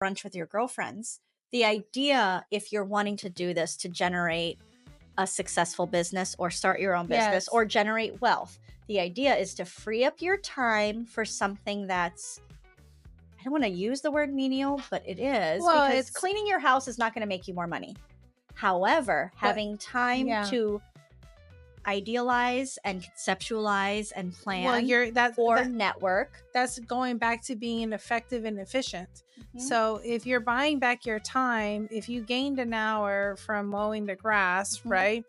brunch with your girlfriends. The idea, if you're wanting to do this to generate a successful business or start your own business or generate wealth, the idea is to free up your time for something that's, I don't want to use the word menial, but it is, because cleaning your house is not going to make you more money. However, having time to idealize and conceptualize and plan for network. That's going back to being effective and efficient. So if you're buying back your time, if you gained an hour from mowing the grass, right?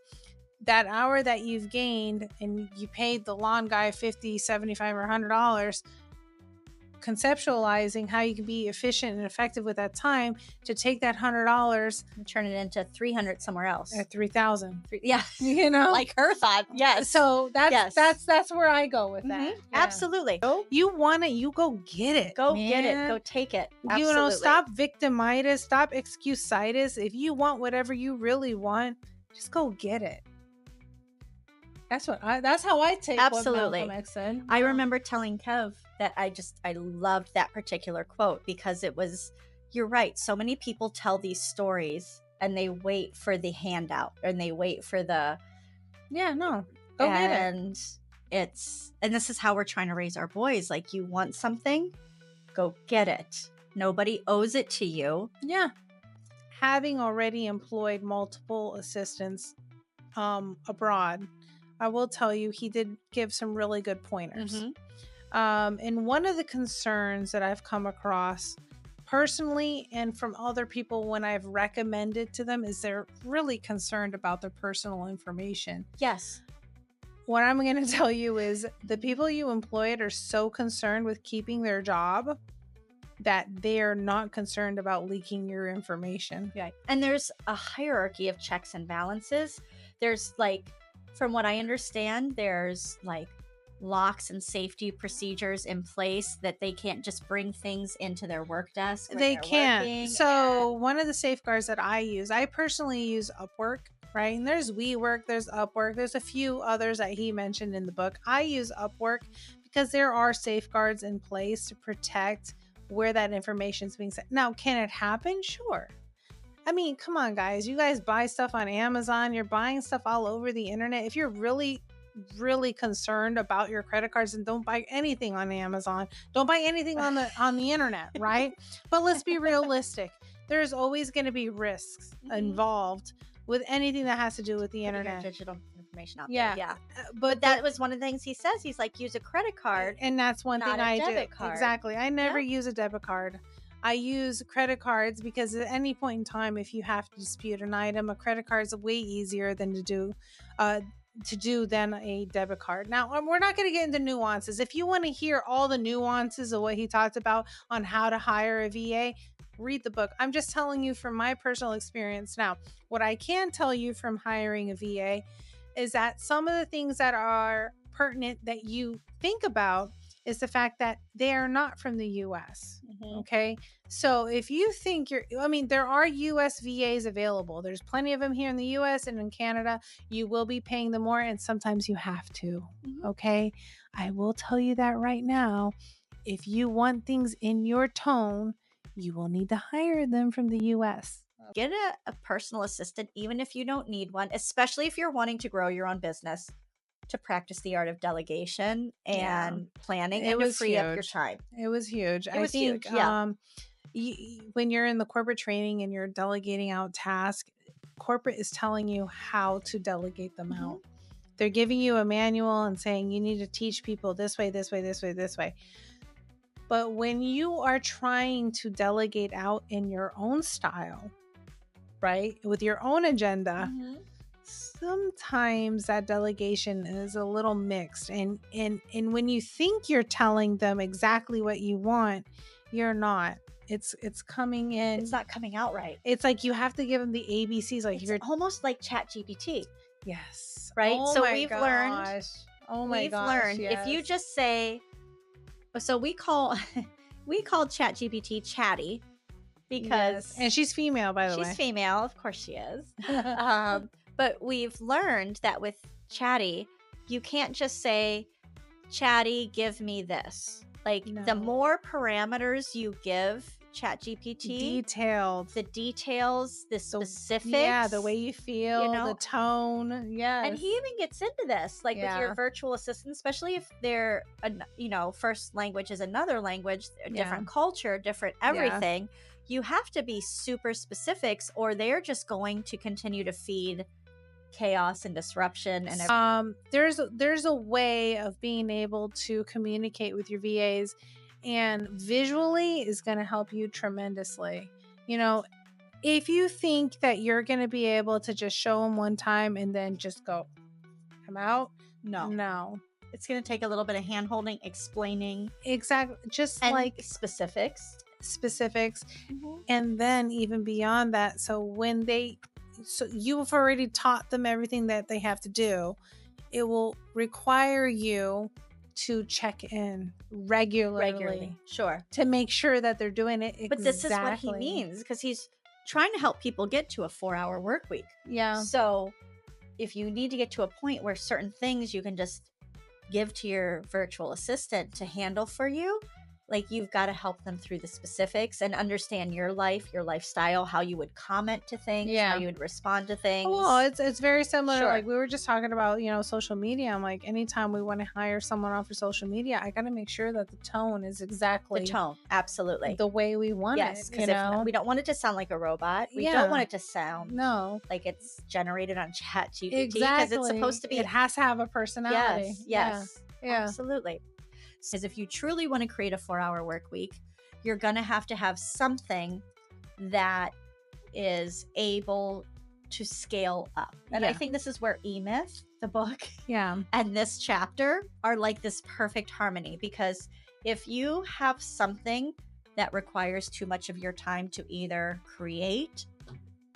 That hour that you've gained and you paid the lawn guy $50, $75, or $100, conceptualizing how you can be efficient and effective with that time to take that $100 and turn it into 300 somewhere else, at 3,000. Yeah, you know, like her thought. Yes. So that's where I go with that. Absolutely. You want it, you go get it. Get it. Go take it. Absolutely. You know, stop victimitis. Stop excuse-itis. If you want whatever you really want, just go get it. That's how I take what Malcolm X said. I remember telling Kev that I loved that particular quote because it was, you're right. So many people tell these stories and they wait for the handout and they wait for the, go get it. And this is how we're trying to raise our boys. Like, you want something, go get it. Nobody owes it to you. Yeah. Having already employed multiple assistants abroad, I will tell you, he did give some really good pointers. And one of the concerns that I've come across personally and from other people when I've recommended to them is they're really concerned about their personal information. Yes. What I'm going to tell you is the people you employed are so concerned with keeping their job that they're not concerned about leaking your information. Right. And there's a hierarchy of checks and balances. There's like, from what I understand, there's like locks and safety procedures in place that they can't just bring things into their work desk. They can't. So one of the safeguards that I personally use Upwork, right? And there's WeWork, there's Upwork, there's a few others that he mentioned in the book. I use Upwork because there are safeguards in place to protect where that information is being sent. Now, can it happen? Sure. I mean, come on, guys. You guys buy stuff on Amazon. You're buying stuff all over the internet. If you're really, really concerned about your credit cards, then don't buy anything on Amazon. Don't buy anything on the internet, right? But let's be realistic. There's always going to be risks involved with anything that has to do with the internet. Digital information out there. Yeah. But that was one of the things he says. He's like, use a credit card. And that's one thing I do. Debit card. Exactly. I never use a debit card. I use credit cards because at any point in time, if you have to dispute an item, a credit card is way easier than to do than a debit card. Now, we're not going to get into nuances. If you want to hear all the nuances of what he talked about on how to hire a VA, read the book. I'm just telling you from my personal experience. Now, what I can tell you from hiring a VA is that some of the things that are pertinent that you think about is the fact that they are not from the U.S. Okay. So if you think there are U.S. VAs available. There's plenty of them here in the U.S. and in Canada. You will be paying them more, and sometimes you have to. Okay. I will tell you that right now. If you want things in your tone, you will need to hire them from the U.S. Get a personal assistant, even if you don't need one, especially if you're wanting to grow your own business, to practice the art of delegation and planning and to free up your time. It was huge. I think when you're in the corporate training and you're delegating out tasks, corporate is telling you how to delegate them out. They're giving you a manual and saying you need to teach people this way, this way, this way, this way. But when you are trying to delegate out in your own style, right, with your own agenda, sometimes that delegation is a little mixed. And when you think you're telling them exactly what you want, you're not. It's coming in. It's not coming out right. It's like you have to give them the ABCs. Like it's almost like ChatGPT. Yes. Right. Oh, so my we've gosh. learned. Oh my gosh. We've learned yes. if you just say, so we called ChatGPT Chatty because and she's female, by the way. She's female, of course she is. But we've learned that with Chatty, you can't just say, Chatty, give me this. Like the more parameters you give ChatGPT. Detailed. The details, the specifics. Yeah, the way you feel, the tone. Yes. And he even gets into this, like with your virtual assistant, especially if their, first language is another language, different culture, different everything. You have to be super specifics, or they're just going to continue to feed chaos and disruption. And there's a way of being able to communicate with your VAs, and visually is going to help you tremendously. If you think that you're going to be able to just show them one time and then just go, come out, no, it's going to take a little bit of hand holding, explaining, exactly, just and like specifics, and then even beyond that. So you've already taught them everything that they have to do. It will require you to check in regularly. Sure. To make sure that they're doing it exactly. But this is what he means, because he's trying to help people get to a 4-hour work week. Yeah. So if you need to get to a point where certain things you can just give to your virtual assistant to handle for you, like, you've got to help them through the specifics and understand your life, your lifestyle, how you would comment to things, how you would respond to things. Well, it's very similar. Sure. Like we were just talking about, social media. I'm like, anytime we want to hire someone off for social media, I got to make sure that the tone is exactly the tone. Absolutely. The way we want it. Yes, because we don't want it to sound like a robot. We don't want it to sound like it's generated on ChatGPT. Exactly. Because it's supposed to be. It has to have a personality. Yes. Yeah. Absolutely. Because if you truly want to create a 4-hour work week, you're going to have something that is able to scale up. And I think this is where E-Myth, the book, and this chapter are like this perfect harmony. Because if you have something that requires too much of your time to either create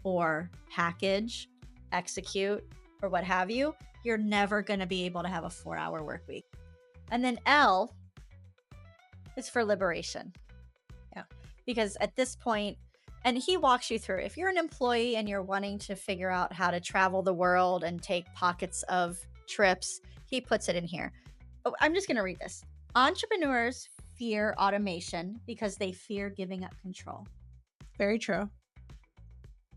or package, execute, or what have you, you're never going to be able to have a 4-hour work week. And then L is for liberation. Yeah. Because at this point, and he walks you through, if you're an employee and you're wanting to figure out how to travel the world and take pockets of trips, he puts it in here. Oh, I'm just going to read this. Entrepreneurs fear automation because they fear giving up control. Very true.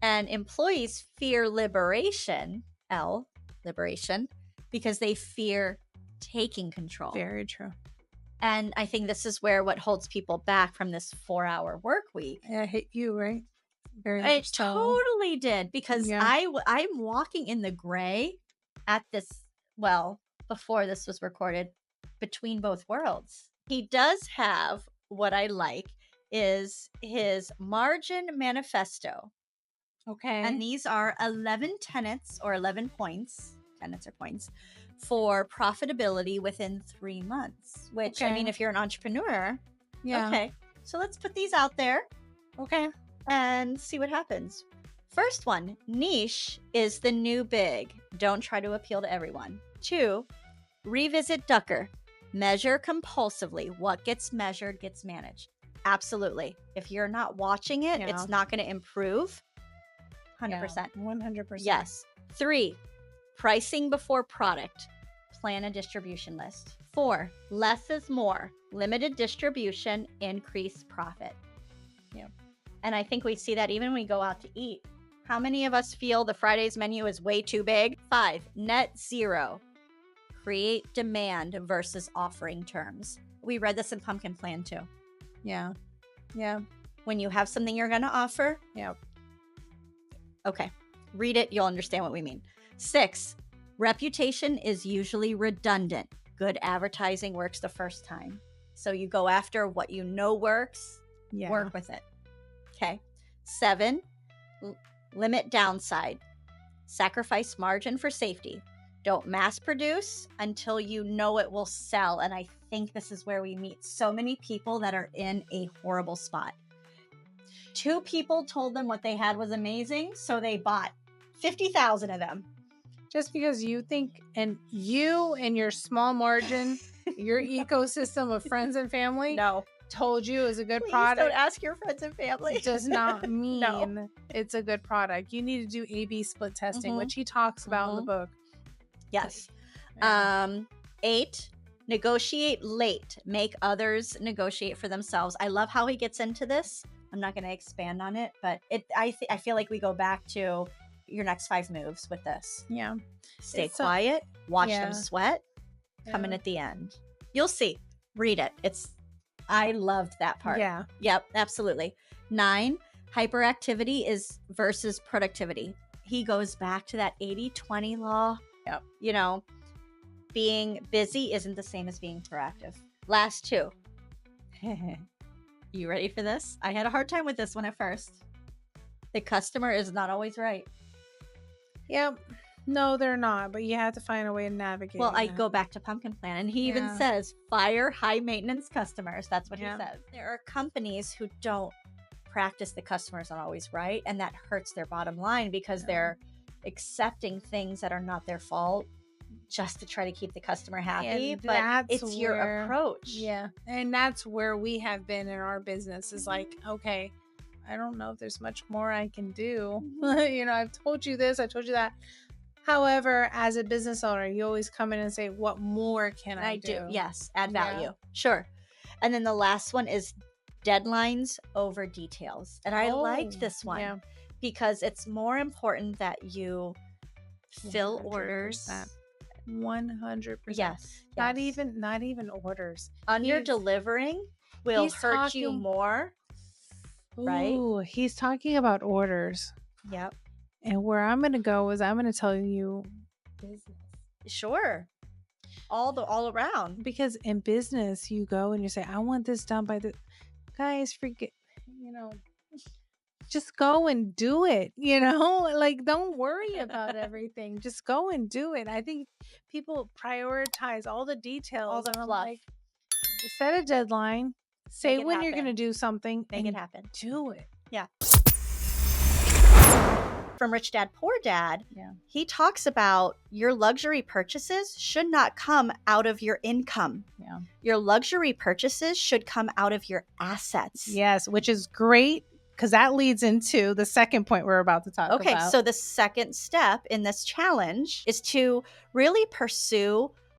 And employees fear liberation, L, liberation, because they fear taking control. Very true. And I think this is where what holds people back from this 4-hour work week. Yeah, it hit you, right? Very much. It totally did, because I'm walking in the gray at this, before this was recorded, between both worlds. He does have, what I like, is his margin manifesto. Okay. And these are 11 tenets or 11 points. Tenets or points for profitability within 3 months, which, I mean, if you're an entrepreneur, okay. So let's put these out there. Okay. And see what happens. First one, niche is the new big. Don't try to appeal to everyone. 2, revisit Ducker. Measure compulsively. What gets measured gets managed. Absolutely. If you're not watching it, it's not going to improve. 100%. 100%. Yes. 3, pricing before product. Plan a distribution list. 4, less is more. Limited distribution, increase profit. Yeah. And I think we see that even when we go out to eat. How many of us feel the Friday's menu is way too big? 5, net zero. Create demand versus offering terms. We read this in Pumpkin Plan too. Yeah. Yeah. When you have something you're going to offer. Yeah. Okay. Read it. You'll understand what we mean. 6, reputation is usually redundant. Good advertising works the first time. So you go after what you know works, work with it. Okay. 7, limit downside. Sacrifice margin for safety. Don't mass produce until you know it will sell. And I think this is where we meet so many people that are in a horrible spot. 2 people told them what they had was amazing, so they bought 50,000 of them. Just because you think, and you and your small margin, your ecosystem of friends and family told you is a good product. Don't ask your friends and family. It does not mean it's a good product. You need to do A/B split testing, which he talks about in the book. Yes. 8, negotiate late. Make others negotiate for themselves. I love how he gets into this. I'm not going to expand on it, but I feel like we go back to your next 5 moves with this. Yeah. Stay quiet, watch them sweat, come in at the end. You'll see. Read it. I loved that part. Yeah. Yep, absolutely. 9, hyperactivity is versus productivity. He goes back to that 80-20 law. Yep. You know, being busy isn't the same as being proactive. Last 2. You ready for this? I had a hard time with this one at first. The customer is not always right. Yep. No, they're not, but you have to find a way to navigate. Well, I go back to Pumpkin Plan, and he even says, fire high-maintenance customers. That's what he says. There are companies who don't practice the customer's not always right, and that hurts their bottom line because they're accepting things that are not their fault just to try to keep the customer happy. But it's your approach. Yeah, and that's where we have been in our business is like, okay, I don't know if there's much more I can do. I've told you this, I told you that. However, as a business owner, you always come in and say, what more can I do? Yes, add value. Yeah. Sure. And then the last one is deadlines over details. And I liked this one because it's more important that you fill 100%. Orders. 100%. Yes. Not even orders. Under delivering will hurt you more. Right? Ooh, he's talking about orders. Yep. And where I'm going to go is I'm going to tell you business. Sure. All around. Because in business, you go and you say, I want this done by the guys, forget, just go and do it, like don't worry about everything. Just go and do it. I think people prioritize all the details. All the fluff. Like, set a deadline. Say when you're going to do something. Make it happen. Do it. Yeah. From Rich Dad, Poor Dad, he talks about your luxury purchases should not come out of your income. Yeah. Your luxury purchases should come out of your assets. Yes, which is great because that leads into the second point we're about to talk about. Okay, so the second step in this challenge is to really pursue